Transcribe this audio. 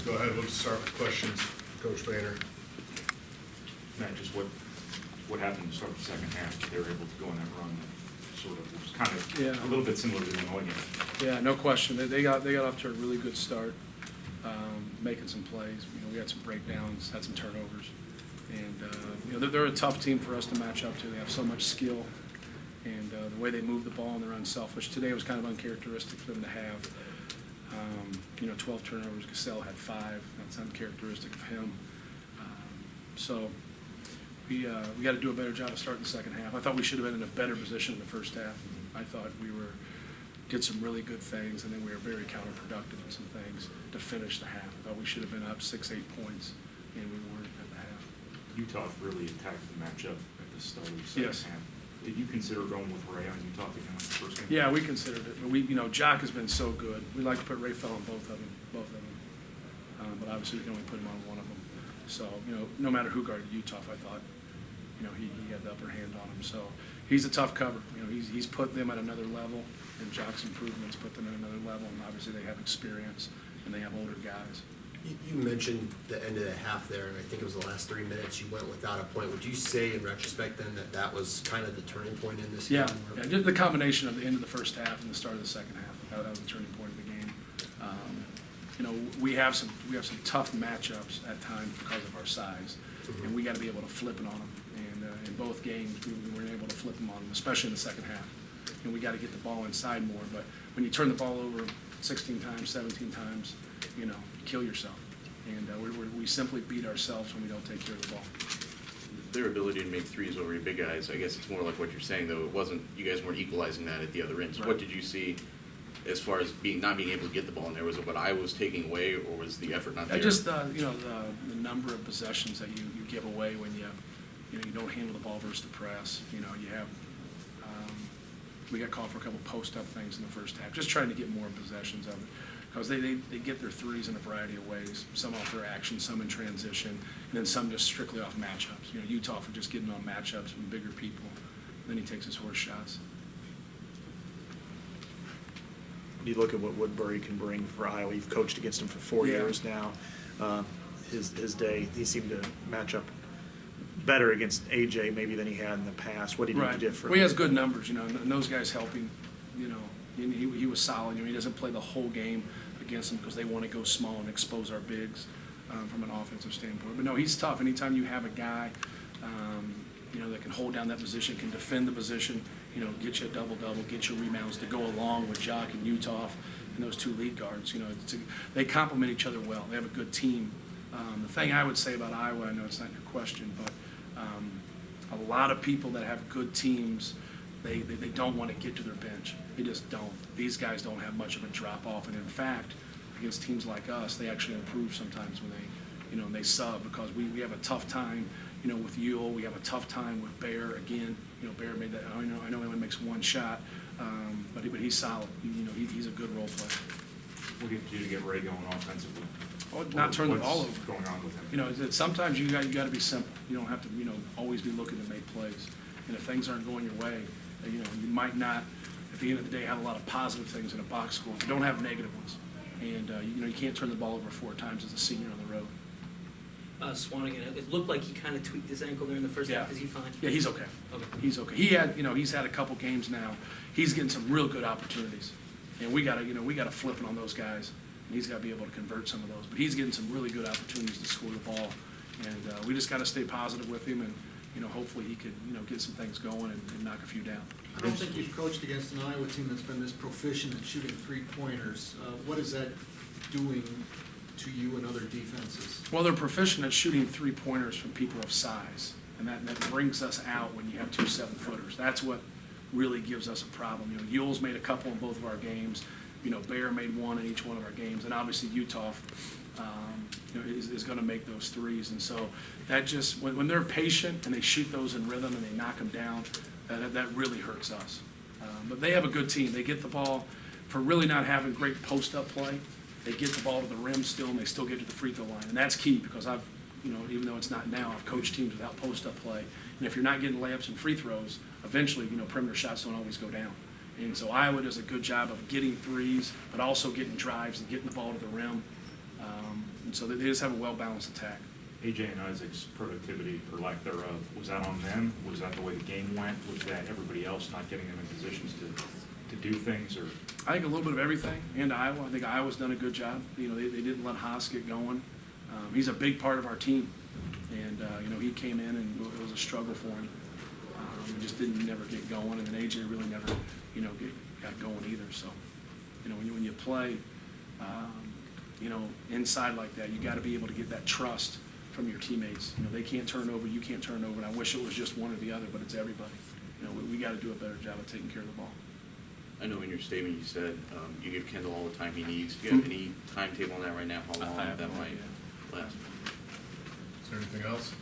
Go ahead, we'll just start with questions. Coach Banner. Matt, just what happened to start the second half? They were able to go on that run that sort of was kind of a little bit similar to the Illinois game. Yeah, no question. They got off to a really good start, making some plays. We had some breakdowns, had some turnovers, and they're a tough team for us to match up to. They have so much skill, and the way they move the ball and they're unselfish. Today was kind of uncharacteristic for them to have. 12 turnovers. Cassell had 5. That's uncharacteristic of him. So we got to do a better job of starting the second half. I thought we should have been in a better position in the first half. I thought we did some really good things, and then we were very counterproductive in some things to finish the half. I thought we should have been up 6-8 points, and we weren't at the half. Utah really attacked the matchup at the start of the second Yes. half. Did you consider going with Ray on Utah again in the first game? Yeah, we considered it. But Jock has been so good. We like to put Raphael on both of them. But obviously we can only put him on one of them. So, no matter who guarded Utah, I thought, he had the upper hand on him. So he's a tough cover. He's put them at another level, and Jock's improvements put them at another level. And obviously they have experience and they have older guys. You mentioned the end of the half there, and I think it was the last 3 minutes you went without a point. Would you say in retrospect then that was kind of the turning point in this game? Yeah, just the combination of the end of the first half and the start of the second half. That was the turning point of the game. We have some tough matchups at times because of our size, and we got to be able to flip it on them. And in both games, we weren't able to flip them on them, especially in the second half. And we got to get the ball inside more. But when you turn the ball over 16 times, 17 times, you kill yourself. And we simply beat ourselves when we don't take care of the ball. Their ability to make threes over your big guys, I guess it's more like what you're saying, though. It wasn't, you guys weren't equalizing that at the other end. So Right. what did you see as far as not being able to get the ball in there? Was it what I was taking away, or was the effort not there? Just the number of possessions that you give away when you don't handle the ball versus the press. You have we got called for a couple post-up things in the first half, just trying to get more possessions of it. Because they get their threes in a variety of ways, some off their action, some in transition, and then some just strictly off matchups. Utah for just getting on matchups from bigger people. Then he takes his horse shots. You look at what Woodbury can bring for Iowa. You've coached against him for 4 Yeah. years now. His day, he seemed to match up better against AJ maybe than he had in the past. What did he do different? Well, he has good numbers, and those guys help him. He was solid. He doesn't play the whole game against them because they want to go small and expose our bigs from an offensive standpoint. But no, he's tough. Anytime you have a guy, that can hold down that position, can defend the position, get you a double-double, get you rebounds to go along with Jock and Utah and those two lead guards. They complement each other well. They have a good team. The thing I would say about Iowa, I know it's not your question, but a lot of people that have good teams, they don't want to get to their bench. They just don't. These guys don't have much of a drop-off, and in fact, against teams like us, they actually improve sometimes when they sub, because we have a tough time, with Ewell. We have a tough time with Bear. Again, Bear made that. I know he only makes one shot, but he's solid. He's a good role player. What did you do to get Ray going offensively? Not turn the ball What's over. going on with him? Sometimes you got to be simple. You don't have to always be looking to make plays. And if things aren't going your way, you might not at the end of the day have a lot of positive things in a box score. You don't have negative ones. And you can't turn the ball over 4 times as a senior on the road. Swanigan, it looked like he kind of tweaked his ankle there in the first half. Is he fine? Yeah, he's okay. Okay. He's okay. He's had a couple games now. He's getting some real good opportunities, and we gotta flip it on those guys, and he's got to be able to convert some of those. But he's getting some really good opportunities to score the ball, and we just got to stay positive with him, and hopefully he could get some things going and knock a few down. I don't think you've coached against an Iowa team that's been this proficient at shooting 3-pointers. What is that doing to you and other defenses? Well, they're proficient at shooting 3-pointers from people of size, and that brings us out when you have 2 7-footers. That's what really gives us a problem. Ewell's made a couple in both of our games. Bear made one in each one of our games, and obviously Utah is going to make those threes. And so that just when they're patient and they shoot those in rhythm and they knock them down, that really hurts us. But they have a good team. They get the ball for really not having great post-up play. They get the ball to the rim still, and they still get to the free throw line. And that's key, because I've, even though it's not now, I've coached teams without post-up play. And if you're not getting layups and free throws, eventually, perimeter shots don't always go down. And so Iowa does a good job of getting threes, but also getting drives and getting the ball to the rim. And so they just have a well-balanced attack. AJ and Isaac's productivity, or lack thereof, was that on them? Was that the way the game went? Was that everybody else not getting them in positions to do things, or? I think a little bit of everything, and Iowa. I think Iowa's done a good job. You know, they didn't let Haas get going. He's a big part of our team, and you know, he came in and it was a struggle for him. He just didn't never get going, and then AJ really never, you know, got going either. So, you know, when you play, you know, inside like that, you got to be able to get that trust from your teammates. You know, they can't turn over, you can't turn over, and I wish it was just one or the other, but it's everybody. You know, we got to do a better job of taking care of the ball. I know in your statement you said you give Kendall all the time he needs. Do you have any timetable on that right now? How long I have that no might idea. last? Is there anything else?